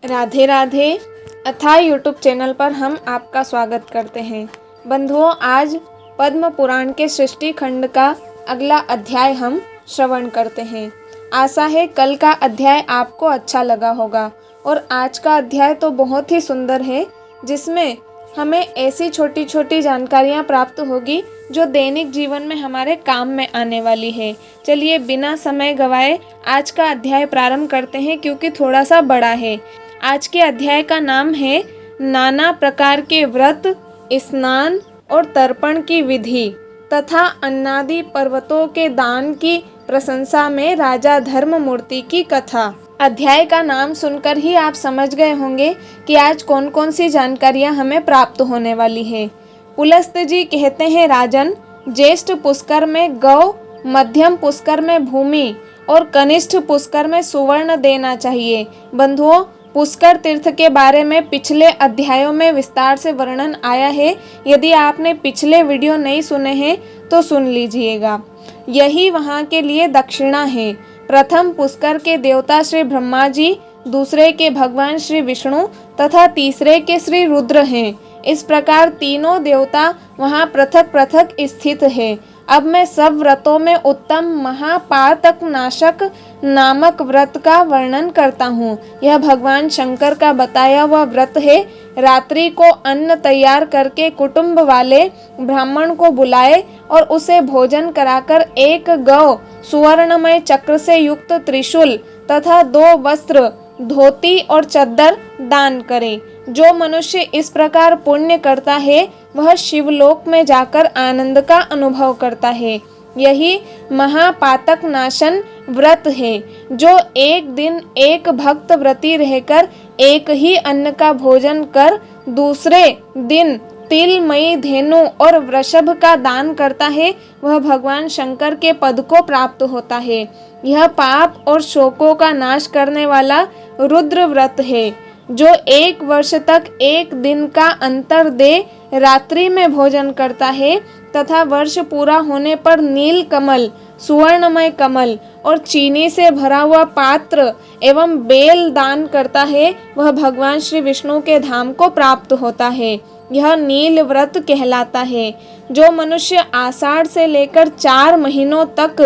राधे राधे अथाह YouTube channel पर हम आपका स्वागत करते हैं। बंधुओं, आज पद्म पुराण के सृष्टि खंड का अगला अध्याय हम श्रवण करते हैं। आशा है कल का अध्याय आपको अच्छा लगा होगा और आज का अध्याय तो बहुत ही सुंदर है, जिसमें हमें ऐसी छोटी छोटी जानकारियाँ प्राप्त होगी जो दैनिक जीवन में हमारे काम में आने वाली है। चलिए बिना समय गवाए आज का अध्याय प्रारंभ करते हैं, क्योंकि थोड़ा सा बड़ा है। आज के अध्याय का नाम है नाना प्रकार के व्रत, स्नान और तर्पण की विधि तथा अन्नादि पर्वतों के दान की प्रशंसा में राजा धर्ममूर्ति की कथा। अध्याय का नाम सुनकर ही आप समझ गए होंगे कि आज कौन कौन सी जानकारियां हमें प्राप्त होने वाली है। पुलस्त जी कहते हैं, राजन, ज्येष्ठ पुष्कर में गौ, मध्यम पुष्कर में भूमि और कनिष्ठ पुष्कर में सुवर्ण देना चाहिए। बंधुओं, पुष्कर तीर्थ के बारे में पिछले अध्यायों में विस्तार से वर्णन आया है। यदि आपने पिछले वीडियो नहीं सुने हैं तो सुन लीजिएगा। यही वहाँ के लिए दक्षिणा है। प्रथम पुष्कर के देवता श्री ब्रह्मा जी, दूसरे के भगवान श्री विष्णु तथा तीसरे के श्री रुद्र हैं। इस प्रकार तीनों देवता वहाँ पृथक पृथक स्थित है। अब मैं सब व्रतों में उत्तम महापातक नाशक नामक व्रत का वर्णन करता हूँ। यह भगवान शंकर का बताया हुआ व्रत है। रात्रि को अन्न तैयार करके कुटुंब वाले ब्राह्मण को बुलाए और उसे भोजन कराकर एक गौ, सुवर्णमय चक्र से युक्त त्रिशूल तथा 2 वस्त्र, धोती और चद्दर दान करें। जो मनुष्य इस प्रकार पुण्य करता है वह शिवलोक में जाकर आनंद का अनुभव करता है। यही महापातक नाशन व्रत है, जो एक दिन एक भक्त व्रती रहकर एक ही अन्न का भोजन कर दूसरे दिन तिलमयी धेनु और वृषभ का दान करता है, वह भगवान शंकर के पद को प्राप्त होता है। यह पाप और शोकों का नाश करने वाला रुद्र व्रत है। जो 1 वर्ष तक एक दिन का अंतर दे रात्रि में भोजन करता है तथा वर्ष पूरा होने पर नील कमल, सुवर्णमय कमल और चीनी से भरा हुआ पात्र एवं बेल दान करता है, वह भगवान श्री विष्णु के धाम को प्राप्त होता है। यह नील व्रत कहलाता है। जो मनुष्य आषाढ़ से लेकर 4 महीनों तक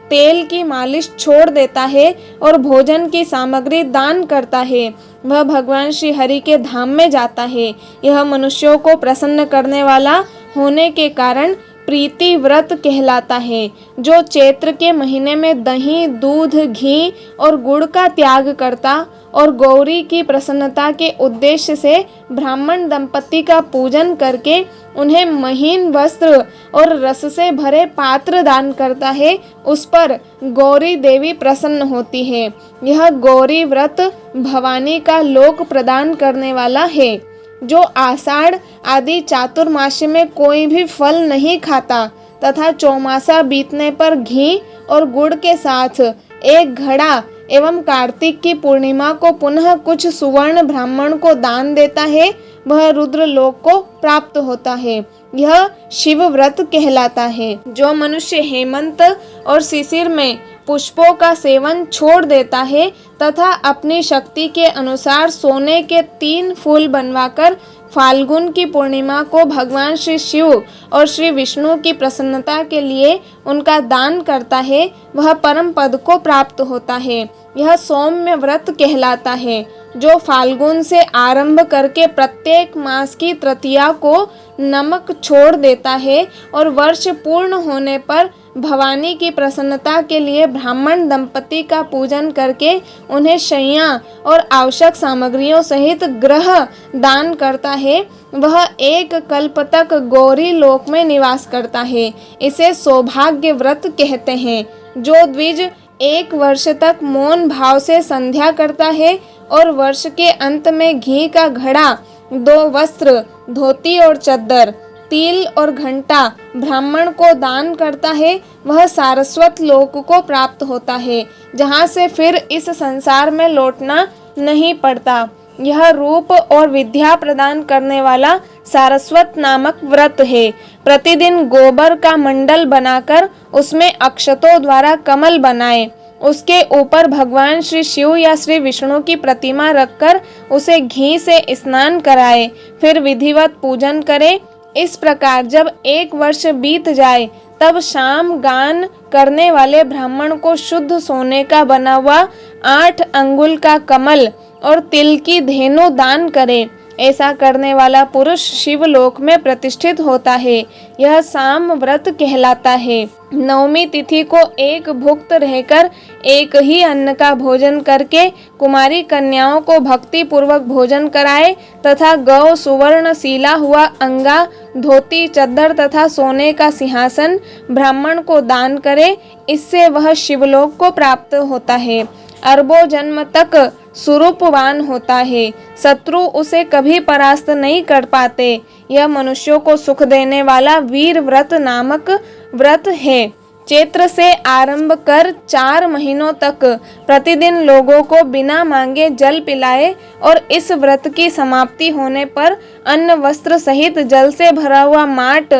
तेल की मालिश छोड़ देता है और भोजन की सामग्री दान करता है, वह भगवान श्री हरि के धाम में जाता है। यह मनुष्यों को प्रसन्न करने वाला होने के कारण प्रीति व्रत कहलाता है। जो चैत्र के महीने में दही, दूध, घी और गुड़ का त्याग करता और गौरी की प्रसन्नता के उद्देश्य से ब्राह्मण दंपति का पूजन करके उन्हें महीन वस्त्र और रस से भरे पात्र दान करता है, उस पर गौरी देवी प्रसन्न होती है। यह गौरी व्रत भवानी का लोक प्रदान करने वाला है। जो आषाढ़ आदि चातुर्मास्य में कोई भी फल नहीं खाता तथा चौमासा बीतने पर घी और गुड़ के साथ 1 घड़ा एवं कार्तिक की पूर्णिमा को पुनः कुछ सुवर्ण ब्राह्मण को दान देता है, वह रुद्र लोक को प्राप्त होता है। यह शिव व्रत कहलाता है। जो मनुष्य हेमंत और शिशिर में पुष्पों का सेवन छोड़ देता है तथा अपनी शक्ति के अनुसार सोने के 3 फूल बनवाकर फाल्गुन की पूर्णिमा को भगवान श्री शिव और श्री विष्णु की प्रसन्नता के लिए उनका दान करता है, वह परम पद को प्राप्त होता है। यह सौम्य व्रत कहलाता है। जो फाल्गुन से आरंभ करके प्रत्येक मास की तृतीया को नमक छोड़ देता है और वर्ष पूर्ण होने पर भवानी की प्रसन्नता के लिए ब्राह्मण दंपति का पूजन करके उन्हें शैया और आवश्यक सामग्रियों सहित ग्रह दान करता है, वह 1 कल्प तक गौरी लोक में निवास करता है। इसे सौभाग्य व्रत कहते हैं। जो द्विज 1 वर्ष तक मौन भाव से संध्या करता है और वर्ष के अंत में घी का घड़ा, 2 वस्त्र, धोती और चद्दर, तिल और घंटा ब्राह्मण को दान करता है, वह सारस्वत लोक को प्राप्त होता है, जहाँ से फिर इस संसार में लौटना नहीं पड़ता। यह रूप और विद्या प्रदान करने वाला सारस्वत नामक व्रत है। प्रतिदिन गोबर का मंडल बनाकर उसमें अक्षतों द्वारा कमल बनाए उसके ऊपर भगवान श्री शिव या श्री विष्णु की प्रतिमा रखकर उसे घी से स्नान कराए, फिर विधिवत पूजन करे। इस प्रकार जब 1 वर्ष बीत जाए तब शाम गान करने वाले ब्राह्मण को शुद्ध सोने का बना हुआ 8 अंगुल का कमल और तिल की धेनु दान करे। ऐसा करने वाला पुरुष शिवलोक में प्रतिष्ठित होता है। यह साम व्रत कहलाता है। 9वीं तिथि को एक भुक्त रहकर एक ही अन्न का भोजन करके कुमारी कन्याओं को भक्ति पूर्वक भोजन कराए तथा गौ, सुवर्ण, सीला हुआ अंगा, धोती, चद्दर तथा सोने का सिंहासन ब्राह्मण को दान करे। इससे वह शिवलोक को प्राप्त होता है। अरबों जन्म तक स्वरूपवान होता है। शत्रु उसे कभी परास्त नहीं कर पाते। यह मनुष्यों को सुख देने वाला वीर व्रत नामक व्रत है। चैत्र से आरंभ कर 4 महीनों तक प्रतिदिन लोगों को बिना मांगे जल पिलाए और इस व्रत की समाप्ति होने पर अन्न वस्त्र सहित जल से भरा हुआ माट,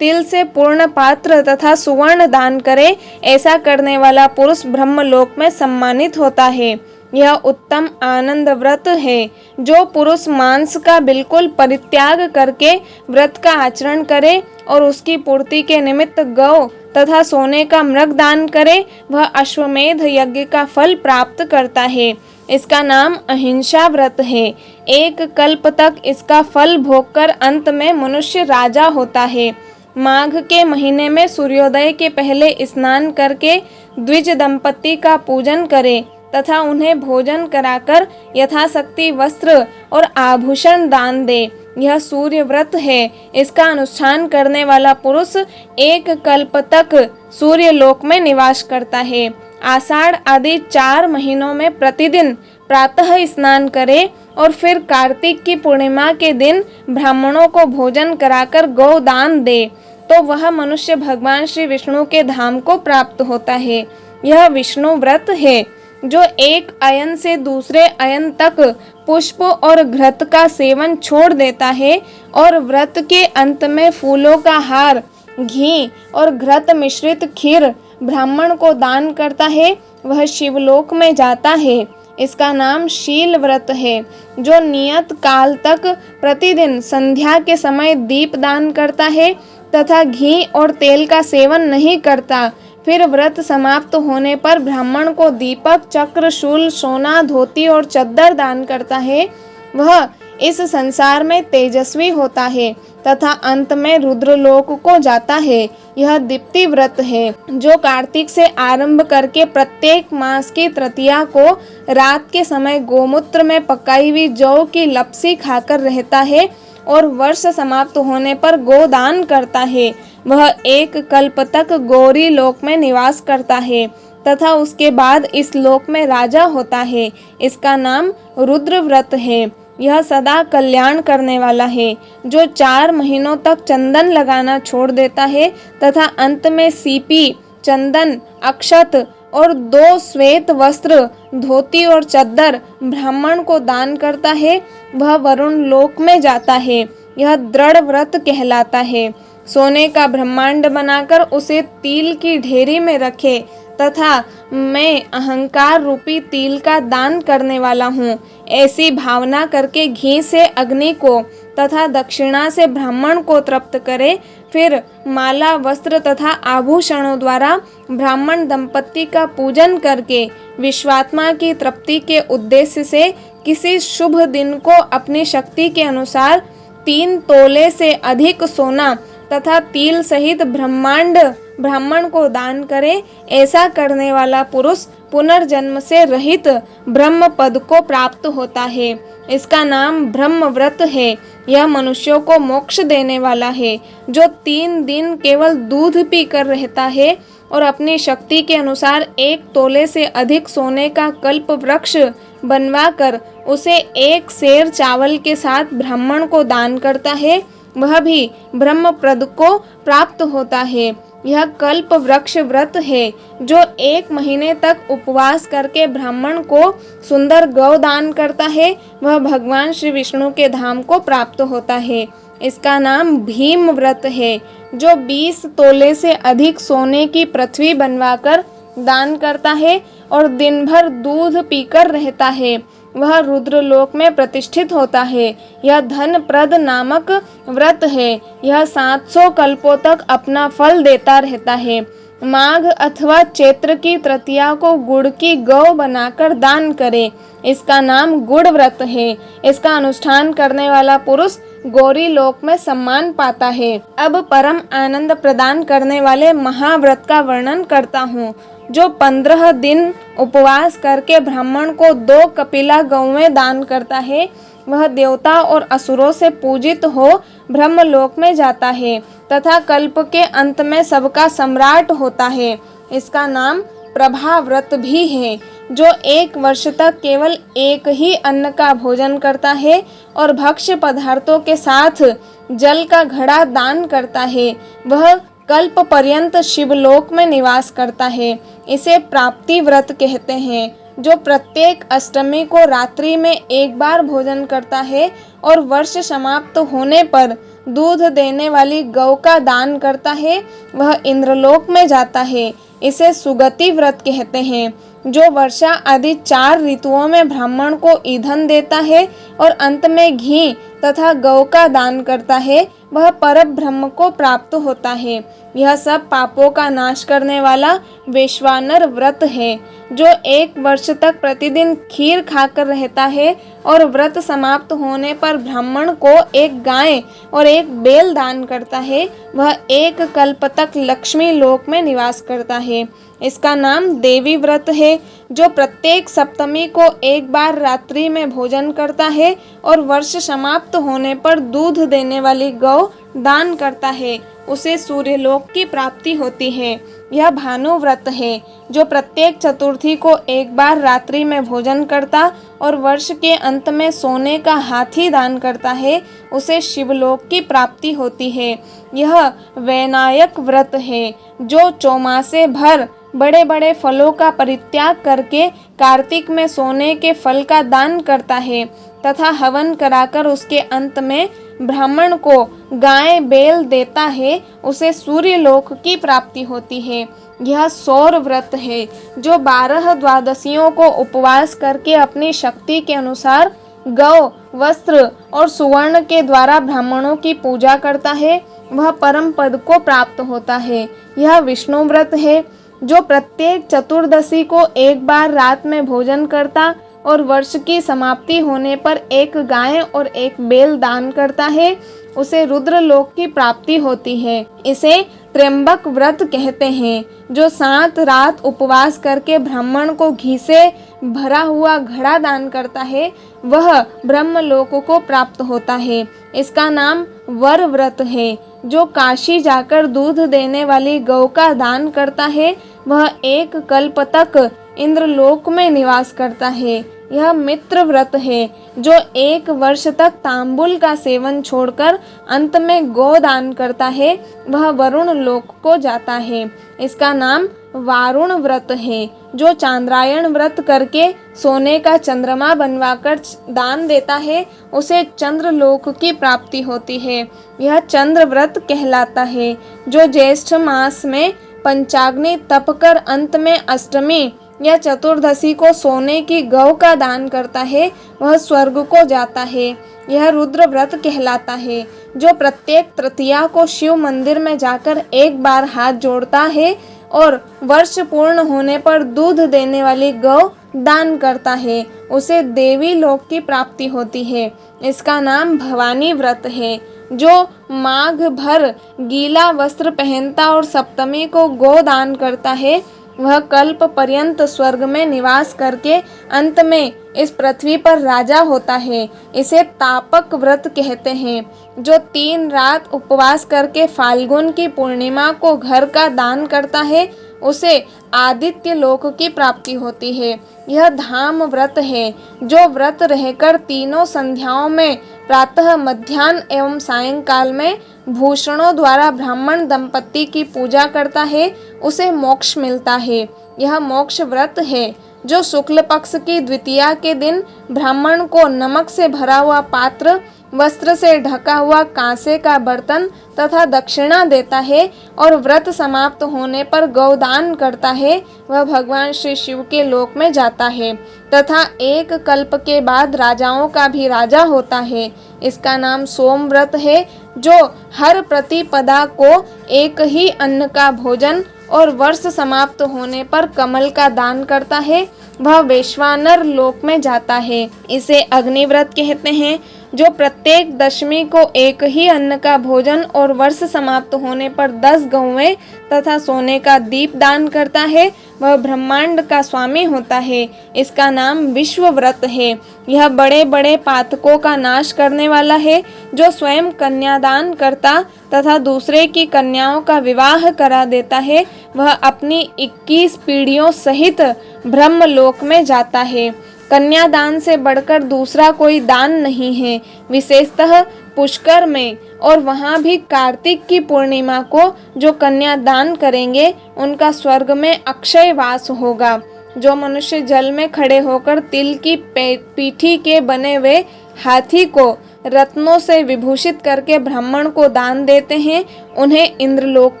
तिल से पूर्ण पात्र तथा सुवर्ण दान करे। ऐसा करने वाला पुरुष ब्रह्मलोक में सम्मानित होता है। यह उत्तम आनंद व्रत है। जो पुरुष मांस का बिल्कुल परित्याग करके व्रत का आचरण करे और उसकी पूर्ति के निमित्त गौ तथा सोने का मृग दान करे, वह अश्वमेध यज्ञ का फल प्राप्त करता है। इसका नाम अहिंसा व्रत है। 1 कल्प तक इसका फल भोगकर अंत में मनुष्य राजा होता है। माघ के महीने में सूर्योदय के पहले स्नान करके द्विज दंपति का पूजन करे तथा उन्हें भोजन कराकर यथाशक्ति वस्त्र और आभूषण दान दे। यह सूर्य व्रत है। इसका अनुष्ठान करने वाला पुरुष 1 कल्प तक सूर्य लोक में निवास करता है। आषाढ़ आदि 4 महीनों में प्रतिदिन प्रातः स्नान करे और फिर कार्तिक की पूर्णिमा के दिन ब्राह्मणों को भोजन कराकर गौदान दे तो वह मनुष्य भगवान श्री विष्णु के धाम को प्राप्त होता है। यह विष्णु व्रत है। जो एक अयन से दूसरे अयन तक पुष्प और घृत का सेवन छोड़ देता है और व्रत के अंत में फूलों का हार, घी और घृत मिश्रित खीर ब्राह्मण को दान करता है, वह शिवलोक में जाता है। इसका नाम शील व्रत है। जो नियत काल तक प्रतिदिन संध्या के समय दीप दान करता है तथा घी और तेल का सेवन नहीं करता, फिर व्रत समाप्त होने पर ब्राह्मण को दीपक, चक्र, शूल, सोना, धोती और चद्दर दान करता है, वह इस संसार में तेजस्वी होता है तथा अंत में रुद्रलोक को जाता है। यह दीप्ति व्रत है। जो कार्तिक से आरंभ करके प्रत्येक मास की तृतीया को रात के समय गोमूत्र में पकाई हुई जौ की लपसी खाकर रहता है और वर्ष समाप्त होने पर गोदान करता है, वह 1 कल्प तक गौरी लोक में निवास करता है तथा उसके बाद इस लोक में राजा होता है। इसका नाम रुद्र व्रत है। यह सदा कल्याण करने वाला है। जो 4 महीनों तक चंदन लगाना छोड़ देता है तथा अंत में सीपी, चंदन, अक्षत और 2 श्वेत वस्त्र, धोती और चद्दर ब्राह्मण को दान करता है, वह वरुण लोक में जाता है। यह दृढ़ व्रत कहलाता है। सोने का ब्रह्मांड बनाकर उसे तिल की ढेरी में रखे तथा मैं अहंकार रूपी तिल का दान करने वाला हूँ, ऐसी भावना करके घी से अग्नि को तथा दक्षिणा से ब्राह्मण को तृप्त करे। फिर माला, वस्त्र तथा आभूषणों द्वारा ब्राह्मण दंपति का पूजन करके विश्वात्मा की तृप्ति के उद्देश्य से किसी शुभ दिन को अपनी शक्ति के अनुसार 3 तोले से अधिक सोना तथा तिल सहित ब्राह्मण को दान करे। ऐसा करने वाला पुरुष पुनर्जन्म से रहित ब्रह्म पद को प्राप्त होता है। इसका नाम ब्रह्म व्रत है। यह मनुष्यों को मोक्ष देने वाला है। जो 3 दिन केवल दूध पीकर रहता है और अपनी शक्ति के अनुसार 1 तोले से अधिक सोने का कल्प वृक्ष बनवाकर उसे 1 सेर चावल के साथ ब्राह्मण को दान करता है, वह भी ब्रह्म पद को प्राप्त होता है। यह कल्प वृक्ष व्रत है। जो 1 महीने तक उपवास करके ब्राह्मण को सुंदर गौ दान करता है, वह भगवान श्री विष्णु के धाम को प्राप्त होता है। इसका नाम भीम व्रत है। जो 20 तोले से अधिक सोने की पृथ्वी बनवाकर दान करता है और दिन भर दूध पीकर रहता है, वह रुद्रलोक में प्रतिष्ठित होता है। यह धन प्रद नामक व्रत है। यह 700 कल्पों तक अपना फल देता रहता है। माघ अथवा चैत्र की तृतीया को गुड़ की गौ बनाकर दान करे। इसका नाम गुड़ व्रत है। इसका अनुष्ठान करने वाला पुरुष गौरी लोक में सम्मान पाता है। अब परम आनंद प्रदान करने वाले महाव्रत का वर्णन करता हूँ। जो 15 दिन उपवास करके ब्राह्मण को 2 कपिला गौवें दान करता है, वह देवता और असुरों से पूजित हो ब्रह्मलोक में जाता है तथा कल्प के अंत में सबका सम्राट होता है। इसका नाम प्रभा व्रत भी है। जो 1 वर्ष तक केवल एक ही अन्न का भोजन करता है और भक्ष्य पदार्थों के साथ जल का घड़ा दान करता है, वह कल्प पर्यंत शिवलोक में निवास करता है। इसे प्राप्ति व्रत कहते हैं। जो प्रत्येक अष्टमी को रात्रि में एक बार भोजन करता है और वर्ष समाप्त होने पर दूध देने वाली गौ का दान करता है, वह इंद्रलोक में जाता है। इसे सुगति व्रत कहते हैं। जो वर्षा आदि 4 ऋतुओं में ब्राह्मण को ईंधन देता है और अंत में घी तथा गौ का दान करता है, वह परब्रह्म को प्राप्त होता है। यह सब पापों का नाश करने वाला वैश्वानर व्रत है। जो 1 वर्ष तक प्रतिदिन खीर खाकर रहता है और व्रत समाप्त होने पर ब्राह्मण को 1 गाय और 1 बैल दान करता है, वह 1 कल्प तक लक्ष्मी लोक में निवास करता है। इसका नाम देवी व्रत है। जो प्रत्येक सप्तमी को एक बार रात्रि में भोजन करता है और वर्ष समाप्त होने पर दूध देने वाली गौ दान करता है, उसे सूर्यलोक की प्राप्ति होती है। यह भानु व्रत है। जो प्रत्येक चतुर्थी को एक बार रात्रि में भोजन करता और वर्ष के अंत में सोने का हाथी दान करता है, उसे शिवलोक की प्राप्ति होती है। यह वैनायक व्रत है। जो चौमासे भर बड़े बड़े फलों का परित्याग करके कार्तिक में सोने के फल का दान करता है तथा हवन कराकर उसके अंत में ब्राह्मण को गाय बैल देता है, उसे सूर्यलोक की प्राप्ति होती है। यह सौर व्रत है। जो 12 द्वादशियों को उपवास करके अपनी शक्ति के अनुसार गौ, वस्त्र और सुवर्ण के द्वारा ब्राह्मणों की पूजा करता है, वह परम पद को प्राप्त होता है। यह विष्णु व्रत है। जो प्रत्येक चतुर्दशी को एक बार रात में भोजन करता और वर्ष की समाप्ति होने पर 1 गाय और 1 बैल दान करता है, उसे रुद्रलोक की प्राप्ति होती है। इसे त्र्यंबक व्रत कहते हैं। जो 7 रात उपवास करके ब्राह्मण को घी से भरा हुआ घड़ा दान करता है, वह ब्रह्मलोक को प्राप्त होता है। इसका नाम वर व्रत है। जो काशी जाकर दूध देने वाली गौ का दान करता है, वह 1 कल्प तक इंद्रलोक में निवास करता है। यह मित्र व्रत है। जो 1 वर्ष तक तांबुल का सेवन छोड़कर अंत में गौ दान करता है, वह वरुण लोक को जाता है। इसका नाम वारुण व्रत है। जो चांद्रायण व्रत करके सोने का चंद्रमा बनवाकर दान देता है, उसे चंद्रलोक की प्राप्ति होती है। यह चंद्र व्रत कहलाता है। जो ज्येष्ठ मास में पंचाग्नि तप कर अंत में अष्टमी या चतुर्दशी को सोने की गौ का दान करता है, वह स्वर्ग को जाता है। यह रुद्र व्रत कहलाता है। जो प्रत्येक तृतीया को शिव मंदिर में जाकर एक बार हाथ जोड़ता है और वर्ष पूर्ण होने पर दूध देने वाली गौ दान करता है, उसे देवी लोक की प्राप्ति होती है। इसका नाम भवानी व्रत है। जो माघ भर गीला वस्त्र पहनता और सप्तमी को गौ दान करता है, वह कल्प पर्यंत स्वर्ग में निवास करके अंत में इस पृथ्वी पर राजा होता है। इसे तापक व्रत कहते हैं। जो 3 रात उपवास करके फाल्गुन की पूर्णिमा को घर का दान करता है, उसे आदित्य लोक की प्राप्ति होती है। यह धाम व्रत है। जो व्रत रहकर तीनों संध्याओं में प्रातः, मध्याह्न एवं सायंकाल में भूषणों द्वारा ब्राह्मण दंपति की पूजा करता है, उसे मोक्ष मिलता है। यह मोक्ष व्रत है। जो शुक्ल पक्ष की द्वितीया के दिन ब्राह्मण को नमक से भरा हुआ पात्र वस्त्र से ढका हुआ कांसे का बर्तन तथा दक्षिणा देता है और व्रत समाप्त होने पर गौदान करता है, वह भगवान श्री शिव के लोक में जाता है तथा एक कल्प के बाद राजाओं का भी राजा होता है। इसका नाम सोम व्रत है, जो हर प्रतिपदा को एक ही अन्न का भोजन और वर्ष समाप्त होने पर कमल का दान करता है, वह वैश्वानर लोक में जाता है। इसे अग्निव्रत कहते हैं, जो प्रत्येक दशमी को एक ही अन्न का भोजन और वर्ष समाप्त होने पर 10 गौवें तथा सोने का दीप दान करता है, वह ब्रह्मांड का स्वामी होता है। इसका नाम विश्व व्रत है। यह बड़े बड़े पातकों का नाश करने वाला है। जो स्वयं कन्यादान करता तथा दूसरे की कन्याओं का विवाह करा देता है, वह अपनी 21 पीढ़ियों सहित ब्रह्मलोक में जाता है। कन्यादान से बढ़कर दूसरा कोई दान नहीं है, विशेषतः पुष्कर में, और वहाँ भी कार्तिक की पूर्णिमा को जो कन्यादान करेंगे उनका स्वर्ग में अक्षय वास होगा। जो मनुष्य जल में खड़े होकर तिल की पीठी के बने हुए हाथी को रत्नों से विभूषित करके ब्राह्मण को दान देते हैं, उन्हें इंद्रलोक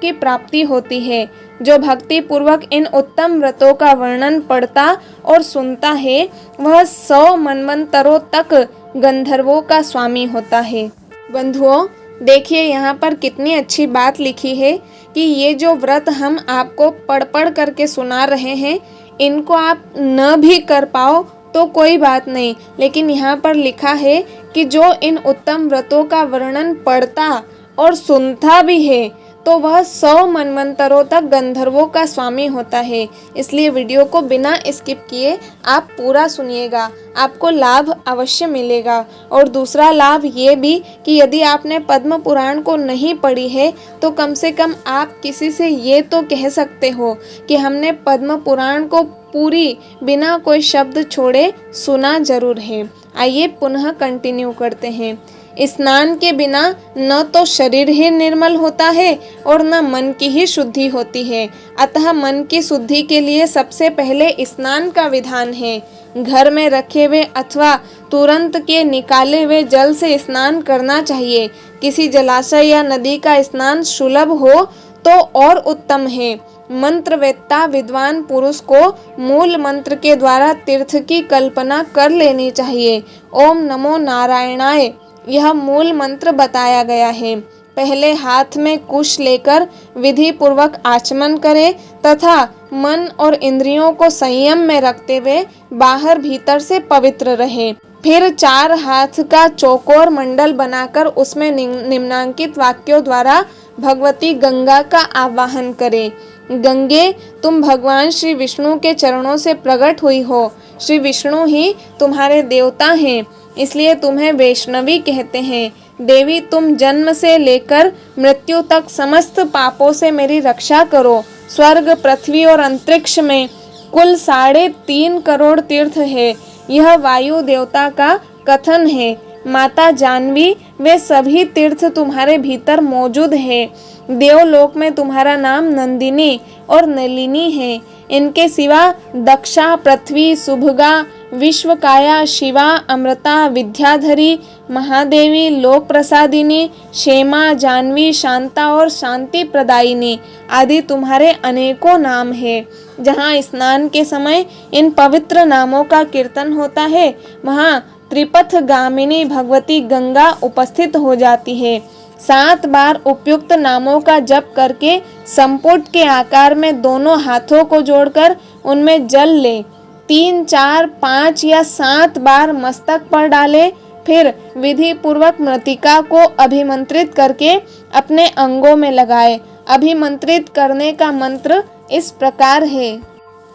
की प्राप्ति होती है। जो भक्ति पूर्वक इन उत्तम व्रतों का वर्णन पढ़ता और सुनता है, वह 100 मनवंतरों तक गंधर्वों का स्वामी होता है। बंधुओं, देखिए यहाँ पर कितनी अच्छी बात लिखी है कि ये जो व्रत हम आपको पढ़ पढ़ करके सुना रहे हैं, इनको आप न भी कर पाओ तो कोई बात नहीं, लेकिन यहाँ पर लिखा है कि जो इन उत्तम व्रतों का वर्णन पढ़ता और सुनता भी है, तो वह 100 मनवंतरों तक गंधर्वों का स्वामी होता है। इसलिए वीडियो को बिना स्किप किए आप पूरा सुनिएगा, आपको लाभ अवश्य मिलेगा। और दूसरा लाभ ये भी कि यदि आपने पद्म पुराण को नहीं पढ़ी है, तो कम से कम आप किसी से ये तो कह सकते हो कि हमने पद्म पुराण को पूरी बिना कोई शब्द छोड़े सुना जरूर है। आइए पुनः कंटिन्यू करते हैं। स्नान के बिना न तो शरीर ही निर्मल होता है और न मन की ही शुद्धि होती है, अतः मन की शुद्धि के लिए सबसे पहले स्नान का विधान है। घर में रखे हुए अथवा तुरंत के निकाले हुए जल से स्नान करना चाहिए। किसी जलाशय या नदी का स्नान सुलभ हो तो और उत्तम है। मंत्रवेत्ता विद्वान पुरुष को मूल मंत्र के द्वारा तीर्थ की कल्पना कर लेनी चाहिए। ओम नमो नारायणाय यह मूल मंत्र बताया गया है। पहले हाथ में कुश लेकर विधि पूर्वक आचमन करें तथा मन और इंद्रियों को संयम में रखते हुए बाहर भीतर से पवित्र रहे। फिर 4 हाथ का चौकोर मंडल बनाकर उसमें निम्नांकित वाक्यों द्वारा भगवती गंगा का आवाहन करें। गंगे, तुम भगवान श्री विष्णु के चरणों से प्रकट हुई हो। श्री विष्णु ही तुम्हारे देवता हैं, इसलिए तुम्हें वैष्णवी कहते हैं। देवी, तुम जन्म से लेकर मृत्यु तक समस्त पापों से मेरी रक्षा करो। स्वर्ग, पृथ्वी और अंतरिक्ष में कुल 3.5 करोड़ तीर्थ है। यह वायु देवता का कथन है। माता जानवी, वे सभी तीर्थ तुम्हारे भीतर मौजूद है। देवलोक में तुम्हारा नाम नंदिनी और नलिनी है। इनके सिवा दक्षा, पृथ्वी, सुभगा, विश्वकाया, शिवा, अमृता, विद्याधरी, महादेवी, लोक प्रसादिनी, क्षेमा, जानवी, शांता और शांति प्रदायिनी आदि तुम्हारे अनेकों नाम है। जहाँ स्नान के समय इन पवित्र नामों का कीर्तन होता है, वहाँ त्रिपथ गामिनी भगवती गंगा उपस्थित हो जाती है। 7 बार उपयुक्त नामों का जप करके संपुट के आकार में दोनों हाथों को जोड़कर उनमें जल ले। 3, 4, 5 या 7 बार मस्तक पर डाले। फिर विधि पूर्वक मृतिका को अभिमंत्रित करके अपने अंगों में लगाए। अभिमंत्रित करने का मंत्र इस प्रकार है।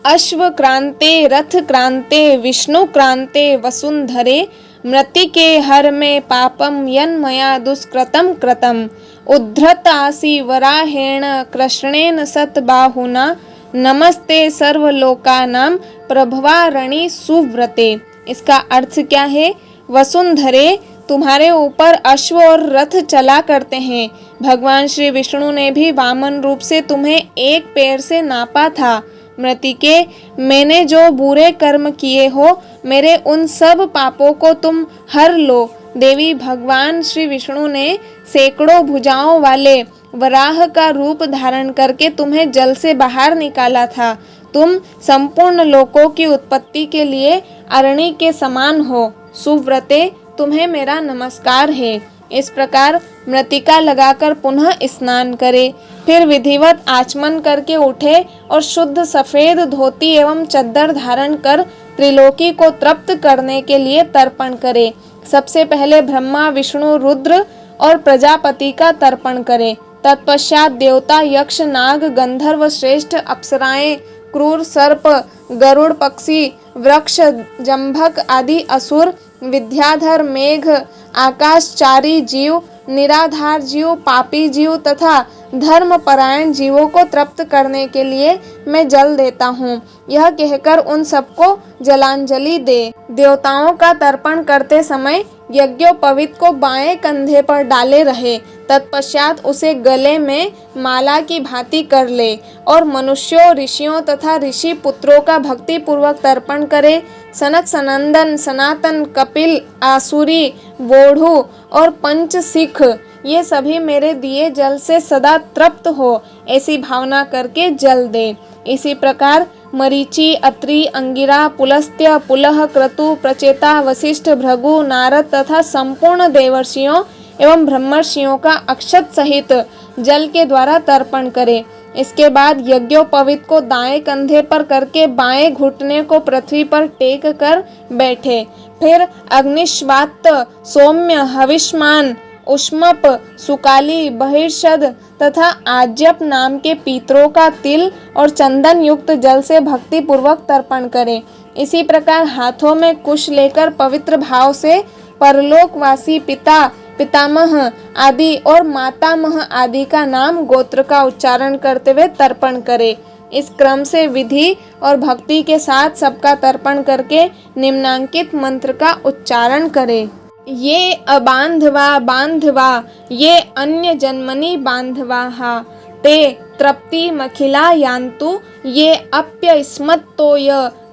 अश्व क्रांते रथ क्रांते विष्णु क्रांते वसुंधरे मृतिके हर में पापम यन्मया दुष्कृतम कृतम उद्धृत आसी वराहेण कृष्णेन सतबाहुना नमस्ते सर्वलोकानां प्रभवारणी सुव्रते। इसका अर्थ क्या है? वसुंधरे, तुम्हारे ऊपर अश्व और रथ चला करते हैं। भगवान श्री विष्णु ने भी वामन रूप से तुम्हें एक पैर से नापा था। मृतिके, मैंने जो बुरे कर्म किए हो, मेरे उन सब पापों को तुम हर लो देवी भगवान श्री विष्णु ने सैकड़ों भुजाओं वाले वराह का रूप धारण करके तुम्हें जल से बाहर निकाला था। तुम संपूर्ण लोकों की उत्पत्ति के लिए अरणी के समान हो। सुव्रते, तुम्हें मेरा नमस्कार है। इस प्रकार मृतिका लगाकर पुनः स्नान करे, फिर विधिवत आचमन करके उठे और शुद्ध सफेद धोती एवं चद्दर धारण कर त्रिलोकी को तृप्त करने के लिए तर्पण करे। सबसे पहले ब्रह्मा, विष्णु, रुद्र और प्रजापति का तर्पण करे। तत्पश्चात देवता, यक्ष, नाग, गंधर्व, श्रेष्ठ अप्सराएं, क्रूर सर्प, गरुड़ पक्षी, वृक्ष, जंभक आदि असुर, विद्याधर, मेघ, आकाशचारी जीव, निराधार जीव, पापी जीव तथा धर्मपरायण जीवों को तृप्त करने के लिए मैं जल देता हूँ। यह कहकर उन सबको जलांजलि दे। देवताओं का तर्पण करते समय यज्ञोपवीत को बाएं कंधे पर डाले रहे। तत्पश्चात उसे गले में माला की भांति कर ले और मनुष्यों, ऋषियों तथा ऋषि पुत्रों का भक्ति पूर्वक तर्पण करे। सनक, सनंदन, सनातन, कपिल, आसुरी, बोढ़ू और पंचसिख ये सभी मेरे दिए जल से सदा तृप्त हो, ऐसी भावना करके जल दे। इसी प्रकार मरीचि, अत्रि, अंगिरा, पुलस्त्य, पुलह, क्रतु, प्रचेता, वशिष्ठ, भृगु, नारद तथा संपूर्ण देवर्षियों एवं ब्रह्मर्षियों का अक्षत सहित जल के द्वारा तर्पण करे। इसके बाद यज्ञोपवीत को दाएं कंधे पर करके बाएं घुटने को पृथ्वी पर टेक कर बैठे। फिर अग्निश्वात्त, सौम्य, हविष्मान, उष्मप, सुकाली, बहिर्षद तथा आज्यप नाम के पीतरों का तिल और चंदन युक्त जल से भक्ति पूर्वक तर्पण करें। इसी प्रकार हाथों में कुश लेकर पवित्र भाव से परलोकवासी पिता, पितामह आदि और मातामह आदि का नाम, गोत्र का उच्चारण करते हुए तर्पण करे। इस क्रम से विधि और भक्ति के साथ सबका तर्पण करके निम्नांकित मंत्र का उच्चारण करे। ये अबांधवा बांधवा, ये अन्य जन्मनि बांधवाहा, ते तृप्ति मखिला यान्तु, ये अप्यस्मत्तोय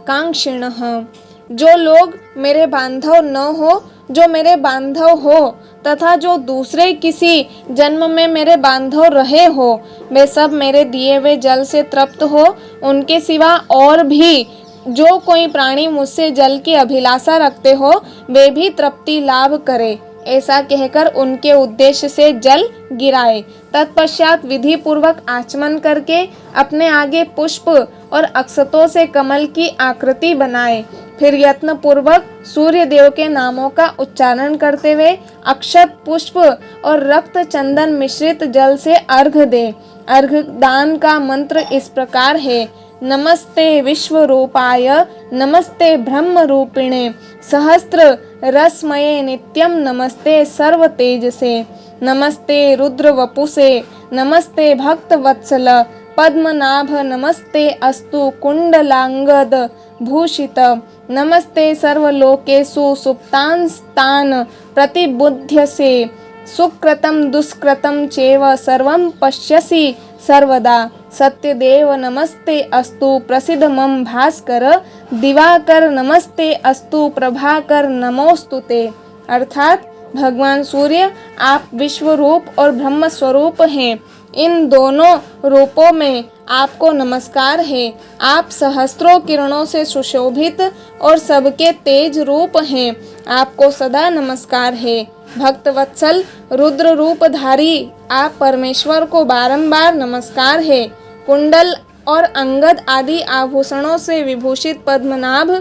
कांक्षिणः। जो लोग मेरे बांधव न हो, जो मेरे बांधव हो तथा जो दूसरे किसी जन्म में मेरे बांधव रहे हो, वे सब मेरे दिए हुए जल से तृप्त हो। उनके सिवा और भी जो कोई प्राणी मुझसे जल की अभिलाषा रखते हो, वे भी तृप्ति लाभ करे। ऐसा कहकर उनके उद्देश्य से जल गिराए। तत्पश्चात विधि पूर्वक आचमन करके अपने आगे पुष्प और अक्षतों से कमल की आकृति बनाए। फिर यत्न पूर्वक सूर्य देव के नामों का उच्चारण करते हुए अक्षत, पुष्प और रक्त चंदन मिश्रित जल से अर्घ्य दे। अर्घ्य दान का मंत्र इस प्रकार है: नमस्ते विश्वरूपाय, नमस्ते ब्रह्म रूपिणे, सहस्त्र रसमये नित्यं, नमस्ते सर्व तेजसे, नमस्ते रुद्र वपुषे, नमस्ते भक्त वत्सल पद्मनाभ, नमस्ते अस्तु कुंडलांगद भूषित, नमस्ते सर्वलोकेषु सुप्तांस्तान् प्रतिबुध्यसे, सुकृतं दुष्कृतं चैव सर्वं पश्यसि सर्वदा, सत्यदेव नमस्ते अस्तु प्रसिद्ध मम भास्कर, दिवाकर नमस्ते अस्तु प्रभाकर नमोस्तुते। अर्थात भगवान सूर्य आप विश्व रूप और ब्रह्म स्वरूप हैं। इन दोनों रूपों में आपको नमस्कार है। आप सहस्त्रों किरणों से सुशोभित और सबके तेज रूप हैं। आपको सदा नमस्कार है। भक्त वत्सल रुद्र रूपधारी आप परमेश्वर को बारंबार नमस्कार है। कुंडल और अंगद आदि आभूषणों से विभूषित पद्मनाभ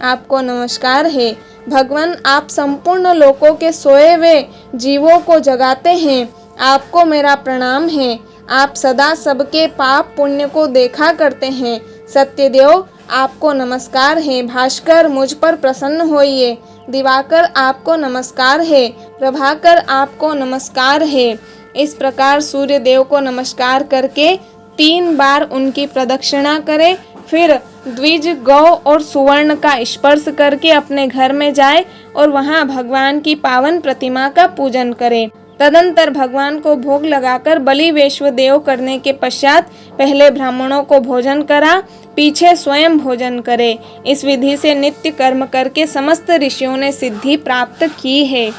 आपको नमस्कार है। भगवान आप संपूर्ण लोकों के सोए हुए जीवों को जगाते हैं। आपको मेरा प्रणाम है। आप सदा सबके पाप पुण्य को देखा करते हैं। सत्यदेव आपको नमस्कार है। भास्कर मुझ पर प्रसन्न होइए। दिवाकर आपको नमस्कार है। प्रभाकर आपको नमस्कार है। इस प्रकार सूर्य देव को नमस्कार करके 3 बार उनकी प्रदक्षिणा करें। फिर द्विज, गौ और सुवर्ण का स्पर्श करके अपने घर में जाए और वहां भगवान की पावन प्रतिमा का पूजन करें। तदंतर भगवान को भोग लगाकर बलि वैश्वदेव करने के पश्चात पहले ब्राह्मणों को भोजन करा, पीछे स्वयं भोजन करे। इस विधि से नित्य कर्म करके समस्त ऋषियों ने सिद्धि प्राप्त की है।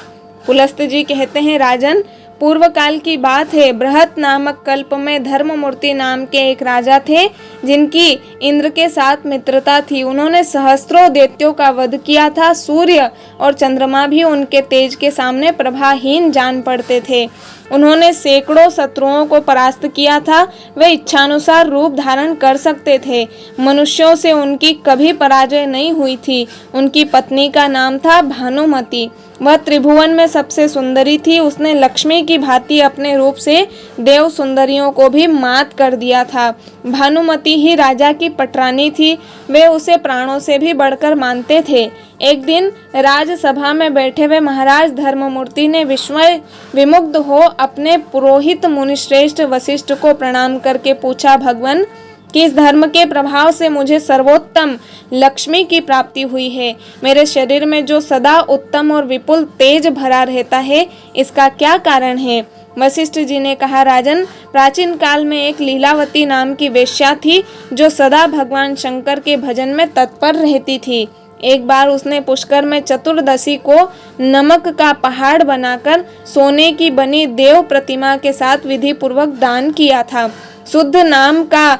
पुलस्त जी कहते हैं, राजन, पूर्व काल की बात है। बृहत नामक कल्प में धर्ममूर्ति नाम के एक राजा थे, जिनकी इंद्र के साथ मित्रता थी। उन्होंने सहस्त्रों दैत्यों का वध किया था। सूर्य और चंद्रमा भी उनके तेज के सामने प्रभाहीन जान पड़ते थे। उन्होंने सैकड़ों शत्रुओं को परास्त किया था। वे इच्छानुसार रूप धारण कर सकते थे। मनुष्यों से उनकी कभी पराजय नहीं हुई थी। उनकी पत्नी का नाम था भानुमति। वह त्रिभुवन में सबसे सुंदरी थी। उसने लक्ष्मी की भांति अपने रूप से देव सुंदरियों को भी मात कर दिया था। भानुमति ही राजा की पटरानी थी। वे उसे प्राणों से भी बढ़कर मानते थे। एक दिन राजसभा में बैठे हुए महाराज धर्ममूर्ति ने विस्मय विमुग्ध हो अपने पुरोहित मुनिश्रेष्ठ वशिष्ठ को प्रणाम करके पूछा, भगवान, किस धर्म के प्रभाव से मुझे सर्वोत्तम लक्ष्मी की प्राप्ति हुई है? मेरे शरीर में जो सदा उत्तम और विपुल तेज भरा रहता है, इसका क्या कारण है? वशिष्ठ जी ने कहा, राजन, प्राचीन काल में एक लीलावती नाम की वेश्या थी, जो सदा भगवान शंकर के भजन में तत्पर रहती थी। एक बार उसने पुष्कर में चतुर्दशी को नमक का पहाड़ बनाकर सोने की बनी देव प्रतिमा के साथ विधि पूर्वक दान किया था। शुद्ध नाम का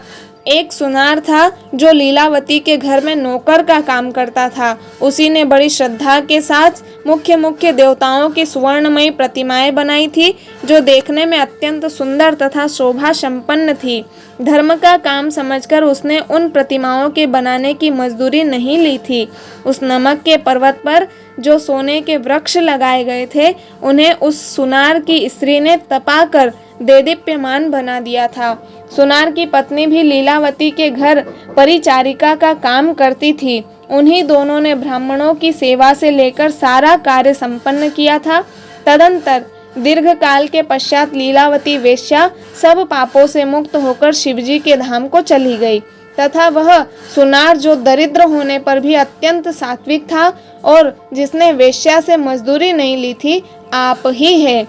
एक सुनार था, जो लीलावती के घर में नौकर का काम करता था। उसी ने बड़ी श्रद्धा के साथ मुख्य देवताओं की सुवर्णमयी प्रतिमाएं बनाई थी, जो देखने में अत्यंत सुंदर तथा शोभा संपन्न थी। धर्म का काम समझकर उसने उन प्रतिमाओं के बनाने की मजदूरी नहीं ली थी। उस नमक के पर्वत पर जो सोने के वृक्ष लगाए गए थे, उन्हें उस सुनार की स्त्री ने तपाकर देदीप्यमान बना दिया था। सुनार की पत्नी भी लीलावती के घर परिचारिका का काम करती थी। उन्हीं दोनों ने ब्राह्मणों की सेवा से लेकर सारा कार्य संपन्न किया था। तदंतर दीर्घ काल के पश्चात लीलावती वेश्या सब पापों से मुक्त होकर शिवजी के धाम को चली गई, तथा वह सुनार, जो दरिद्र होने पर भी अत्यंत सात्विक था और जिसने वेश्या से मजदूरी नहीं ली थी, आप ही है।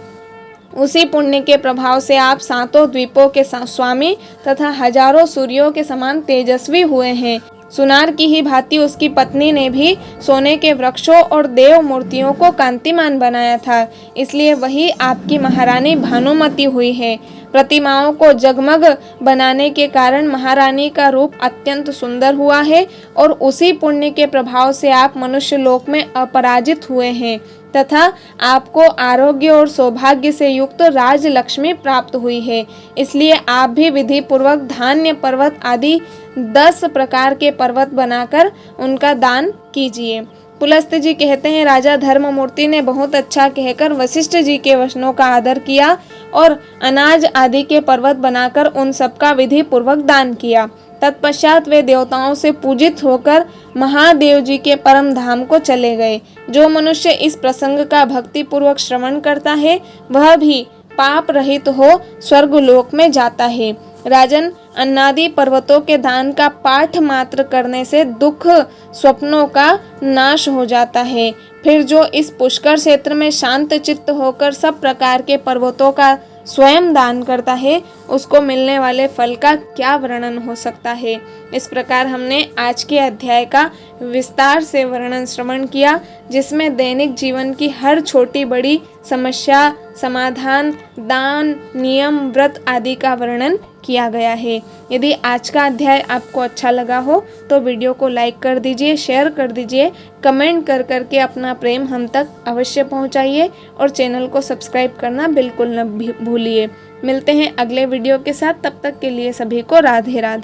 उसी पुण्य के प्रभाव से आप सातों द्वीपों के स्वामी तथा हजारों सूर्यों के समान तेजस्वी हुए हैं। सुनार की ही भांति उसकी पत्नी ने भी सोने के वृक्षों और देव मूर्तियों को कांतिमान बनाया था, इसलिए वही आपकी महारानी भानुमति हुई है। प्रतिमाओं को जगमग बनाने के कारण महारानी का रूप अत्यंत सुंदर हुआ है और उसी पुण्य के प्रभाव से आप मनुष्य लोक में अपराजित हुए हैं तथा आपको आरोग्य और सौभाग्य से युक्त राजलक्ष्मी प्राप्त हुई है। इसलिए आप भी विधि पूर्वक धान्य पर्वत आदि 10 प्रकार के पर्वत बनाकर उनका दान कीजिए। पुलस्त जी कहते हैं, राजा धर्ममूर्ति ने बहुत अच्छा कहकर वशिष्ठ जी के वचनों का आदर किया और अनाज आदि के पर्वत बनाकर उन सबका विधि पूर्वक दान किया। तत्पश्चात वे देवताओं से पूजित होकर महादेव जी के परम धाम को चले गए। जो मनुष्य इस प्रसंग का भक्ति पूर्वक श्रवण करता है, वह भी पाप रहित हो स्वर्गलोक में जाता है। राजन, अन्नादि पर्वतों के दान का पाठ मात्र करने से दुख स्वप्नों का नाश हो जाता है। फिर जो इस पुष्कर क्षेत्र में शांत चित्त होकर सब प्रकार के पर्वतों का स्वयं दान करता है, उसको मिलने वाले फल का क्या वर्णन हो सकता है। इस प्रकार हमने आज के अध्याय का विस्तार से वर्णन श्रवण किया, जिसमें दैनिक जीवन की हर छोटी बड़ी समस्या, समाधान, दान, नियम, व्रत आदि का वर्णन किया गया है। यदि आज का अध्याय आपको अच्छा लगा हो तो वीडियो को लाइक कर दीजिए, शेयर कर दीजिए, कमेंट कर करके अपना प्रेम हम तक अवश्य पहुंचाइए और चैनल को सब्सक्राइब करना बिल्कुल न भूलिए। मिलते हैं अगले वीडियो के साथ, तब तक के लिए सभी को राधे राधे।